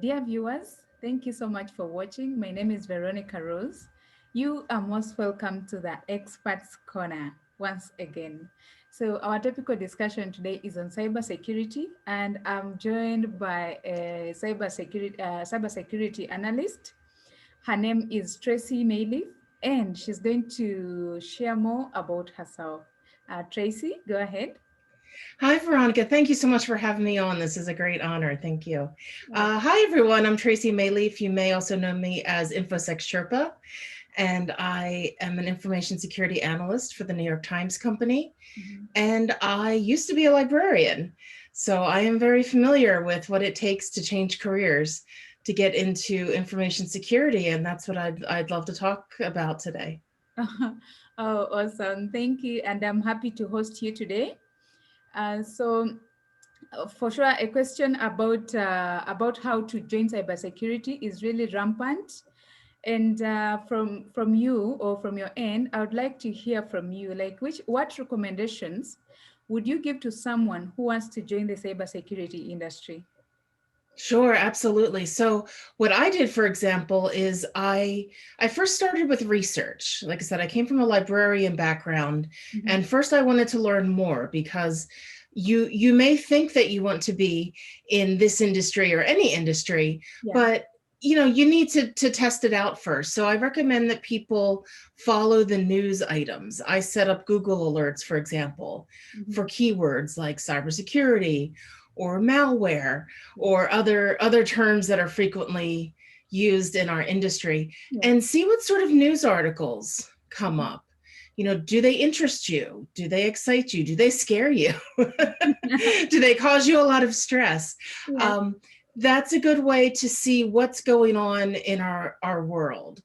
Dear viewers, thank you so much for watching. My name is Veronica Rose. You are most welcome to the Experts Corner once again. So our topical discussion today is on cybersecurity, and I'm joined by a cybersecurity analyst. Her name is Tracy Maleeff, and she's going to share more about herself. Tracy, go ahead. Hi, Veronica. Thank you so much for having me on. This is a great honor. Thank you. Hi, everyone. I'm Tracy Maleeff. You may also know me as InfoSec Sherpa, and I am an information security analyst for the New York Times Company. Mhm. And I used to be a librarian. So I am very familiar with what it takes to change careers to get into information security. And that's what I'd love to talk about today. Oh, awesome. Thank you. And I'm happy to host you today. For sure, a question about how to join cybersecurity is really rampant. And from you or from your end, I would like to hear from you. Like, what recommendations would you give to someone who wants to join the cybersecurity industry? Sure, absolutely. So what I did, for example, is I first started with research. Like I said, I came from a librarian background, Mhm. and first I wanted to learn more because you may think that you want to be in this industry or any industry, Yeah. but you need to test it out first. So I recommend that people follow the news items. I set up Google alerts, for example, Mhm. for keywords like cybersecurity or malware Yeah. or other terms that are frequently used in our industry, Yeah. and see what sort of news articles come Mhm. up. Do they interest you? Do they excite you? Do they scare you? Do they cause you a lot of stress? Yes. um, that's a good way to see what's going on in our world.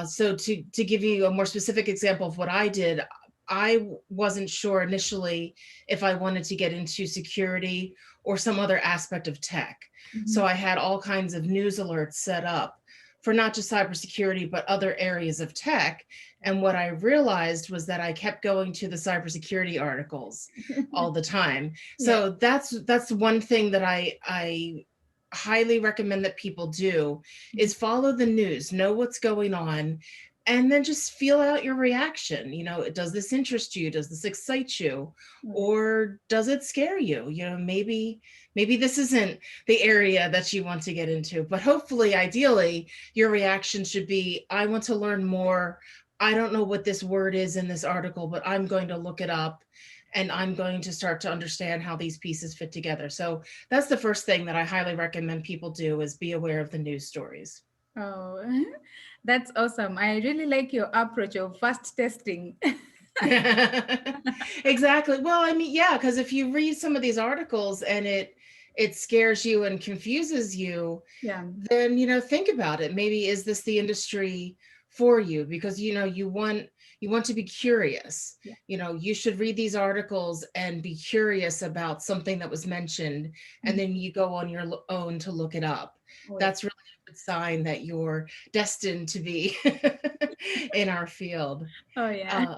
So to give you a more specific example of what I did, I wasn't sure initially if I wanted to get into security or some other aspect of tech. Mhm. So I had all kinds of news alerts set up for not just cybersecurity, but other areas of tech. And what I realized was that I kept going to the cybersecurity articles all the time. Yeah. So that's one thing that I highly recommend that people do Mhm. is follow the news, know what's going on, and then just feel out your reaction. Does this interest you? Does this excite you? Oh, yeah. Or does it scare you? Maybe this isn't the area that you want to get into, but hopefully, ideally, your reaction should be, I want to learn more. I don't know what this word is in this article, but I'm going to look it up and I'm going to start to understand how these pieces fit together. So that's the first thing that I highly recommend people do is be aware of the news stories. Oh, that's awesome. I really like your approach of fast testing. Exactly. Well, I mean, yeah, because if you read some of these articles and it scares you and confuses you, Yeah. then think about it. Maybe is this the industry for you? Because you want to be curious. Yeah. You should read these articles and be curious about something that was mentioned, and Mhm. then you go on your own to look it up. Oh, yeah. That's really a good sign that you're destined to be in our field. Oh, yeah.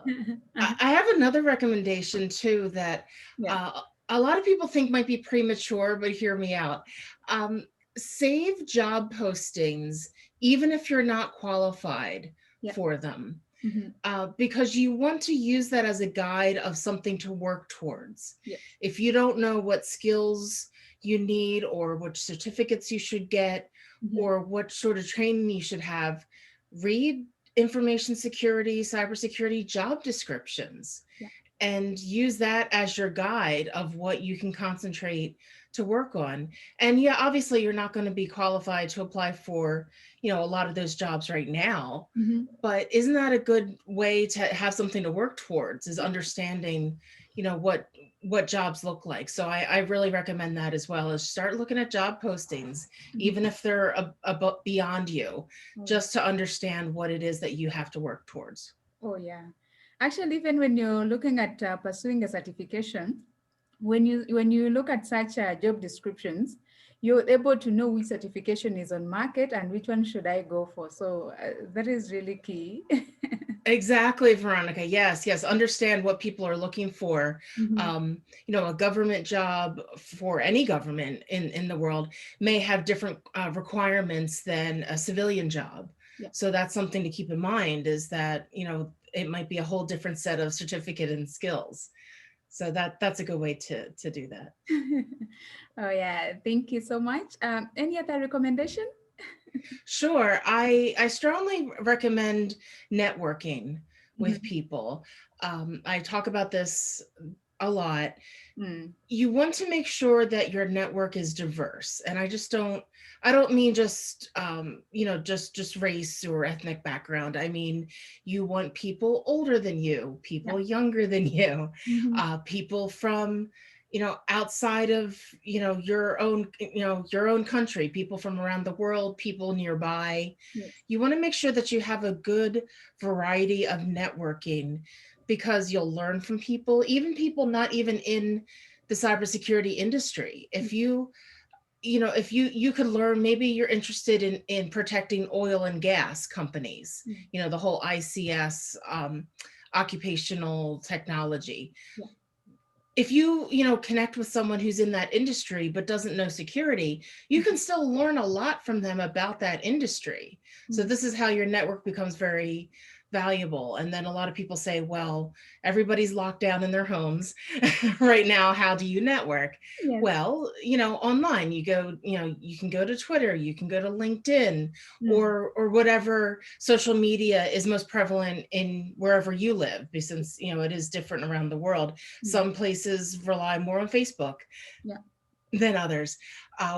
uh, I have another recommendation too that Yeah. uh, a lot of people think might be premature, but hear me out. Um, Save job postings, even if you're not qualified Yeah. for them, Hmm. because you want to use that as a guide of something to work towards. Yeah. If you don't know what skills you need or which certificates you should get Hmm. or what sort of training you should have, read information security, cybersecurity job descriptions Yeah. and use that as your guide of what you can concentrate to work on. And yeah, obviously you're not going to be qualified to apply for, a lot of those jobs right now, Hmm. but isn't that a good way to have something to work towards is Yeah. understanding, what jobs look like. So I really recommend that as well, is start looking at job postings, Hmm. even if they're beyond you, Oh, yeah. just to understand what it is that you have to work towards. Oh, yeah. Actually, even when you're looking at pursuing a certification, when you look at such job descriptions, you're able to know which certification is on market and which one should I go for. So that is really key. Exactly, Veronica. Yes, yes. Understand what people are looking for. Mhm. A government job for any government in the world may have different requirements than a civilian job. Yeah. So that's something to keep in mind, is that, it might be a whole different set of certificate and skills. So that's a good way to do that. Oh yeah, thank you so much. Any other recommendation? Sure. I strongly recommend networking with Mhm. people. I talk about this a lot. Mm. You want to make sure that your network is diverse, and I don't mean just just race or ethnic background. I mean, you want people older than you, Yeah. people younger than you, Mhm. people from outside of your own country, people from around the world, people nearby. Yes. You want to make sure that you have a good variety of networking, because you'll learn from people, even people not even in the cybersecurity industry. If you could learn, maybe you're interested in protecting oil and gas companies, Mm. the whole ICS, occupational technology. Yeah. If you connect with someone who's in that industry but doesn't know security, you can Mhm. still learn a lot from them about that industry. So Mm. this is how your network becomes very valuable. And then a lot of people say, well, everybody's locked down in their homes right now, how do you network? Yes. Well, online, you can go to Twitter, you can go to LinkedIn, Mm. or whatever social media is most prevalent in wherever you live, since it is different around the world. Mm. Some places rely more on Facebook Yeah. than others,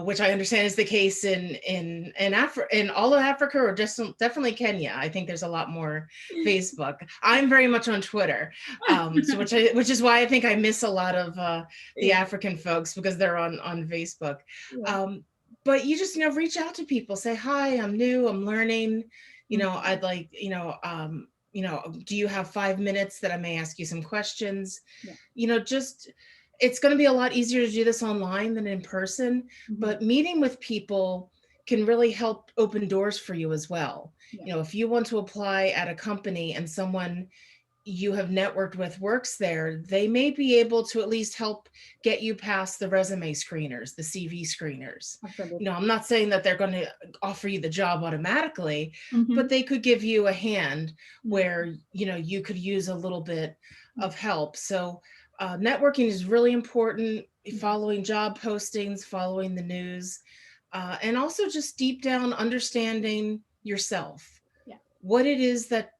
which I understand is the case in all of Africa, or just definitely Kenya. I think there's a lot more Facebook. I'm very much on Twitter, so which is why I think I miss a lot of the Yeah. African folks, because they're on Facebook. Yeah. Um, but you just reach out to people, say hi, I'm new, I'm learning. Mm. I'd like do you have 5 minutes that I may ask you some questions? Yeah. Just, it's going to be a lot easier to do this online than in person, Mhm. but meeting with people can really help open doors for you as well. Yeah. If you want to apply at a company and someone you have networked with works there, they may be able to at least help get you past the resume screeners, the CV screeners. Absolutely. I'm not saying that they're going to offer you the job automatically, but Mhm. they could give you a hand Mm. where, you could use a little bit of help. So, networking is really important, Mhm. following job postings, following the news, and also just deep down understanding yourself, Yeah. what it is that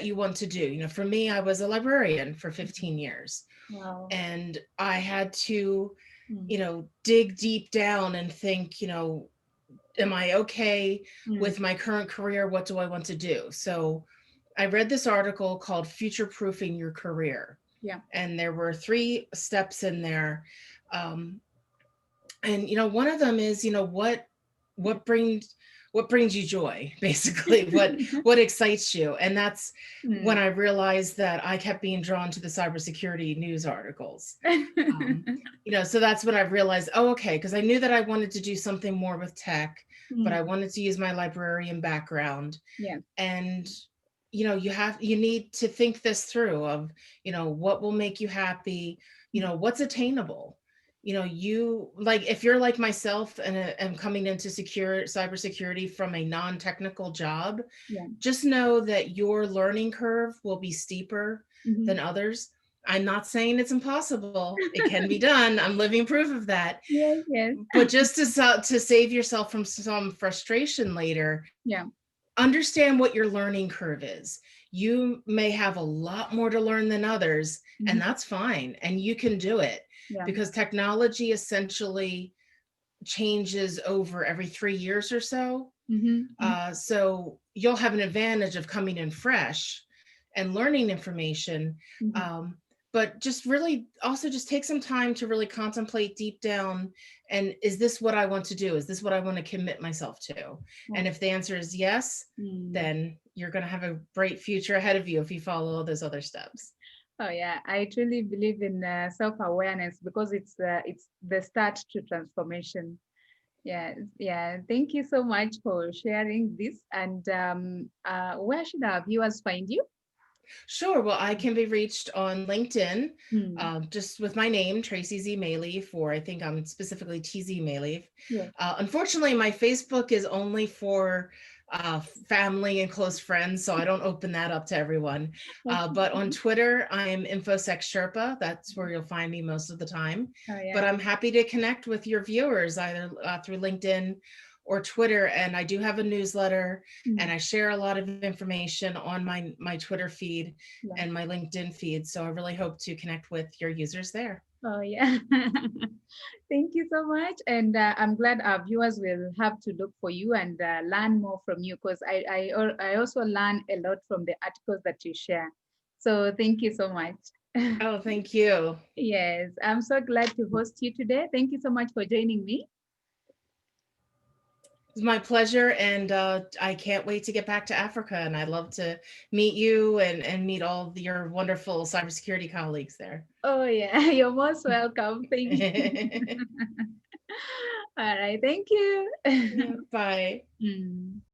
you want to do. For me, I was a librarian for Mhm. 15 years, Wow. and I had to Mm. dig deep down and think, am I okay Mm. with my current career? What do I want to do? So I read this article called Future Proofing Your Career, Yeah. and there were 3 steps in there. um, and one of them is, what brings what brings you joy, basically, what excites you. And that's when Mm. I realized that I kept being drawn to the cybersecurity news articles. So that's when I realized, oh, okay, because I knew that I wanted to do something more with tech, but I Mm. wanted to use my librarian background. Yeah. And you need to think this through, of what will make you happy, Mm. what's attainable. You, like, if you're like myself and coming into cybersecurity from a non-technical job, Yeah. just know that your learning curve will be steeper Mhm. than others. I'm not saying it's impossible, it can be done, I'm living proof of that. Yes. Yes. But just to save yourself from some frustration later, Yeah. understand what your learning curve is. You may have a lot more to learn than others, and Mhm. that's fine. And you can do it, Yeah. because technology essentially changes over every 3 years or so. Mhm. Mhm. So you'll have an advantage of coming in fresh and learning information. Mhm. Um, but just really also just take some time to really contemplate deep down, and is this what I want to do? Is this what I want to commit myself to? Yeah. And if the answer is yes, Mm. then you're going to have a great future ahead of you if you follow all those other steps. Oh yeah, I truly believe in self-awareness because it's the start to transformation. Yeah, yeah. Thank you so much for sharing this. And where should our viewers find you? Sure. Well, I can be reached on LinkedIn, Hmm. just with my name, Tracy Z. Maleeff, or I think I'm specifically TZ Maleeff. Yes. Unfortunately, my Facebook is only for family and close friends, so I don't open that up to everyone. But on Okay. Twitter, I'm InfoSec Sherpa. That's where you'll find me most of the time. Oh, But yeah. I'm happy to connect with your viewers either through LinkedIn or Twitter. And I do have a newsletter, and Hmm. I share a lot of information on my Twitter feed Yeah. and my LinkedIn feed. So I really hope to connect with your users there. Oh, yeah. Thank you so much. And I'm glad our viewers will have to look for you and learn more from you because I also learn a lot from the articles that you share. So thank you so much. Oh, thank you. Yes, I'm so glad to host you today. Thank you so much for joining me. It's my pleasure, and I can't wait to get back to Africa. And I'd love to meet you and meet all your wonderful cybersecurity colleagues there. Oh, yeah, you're most welcome. Thank you. All right, thank you. Yeah, bye. Mm.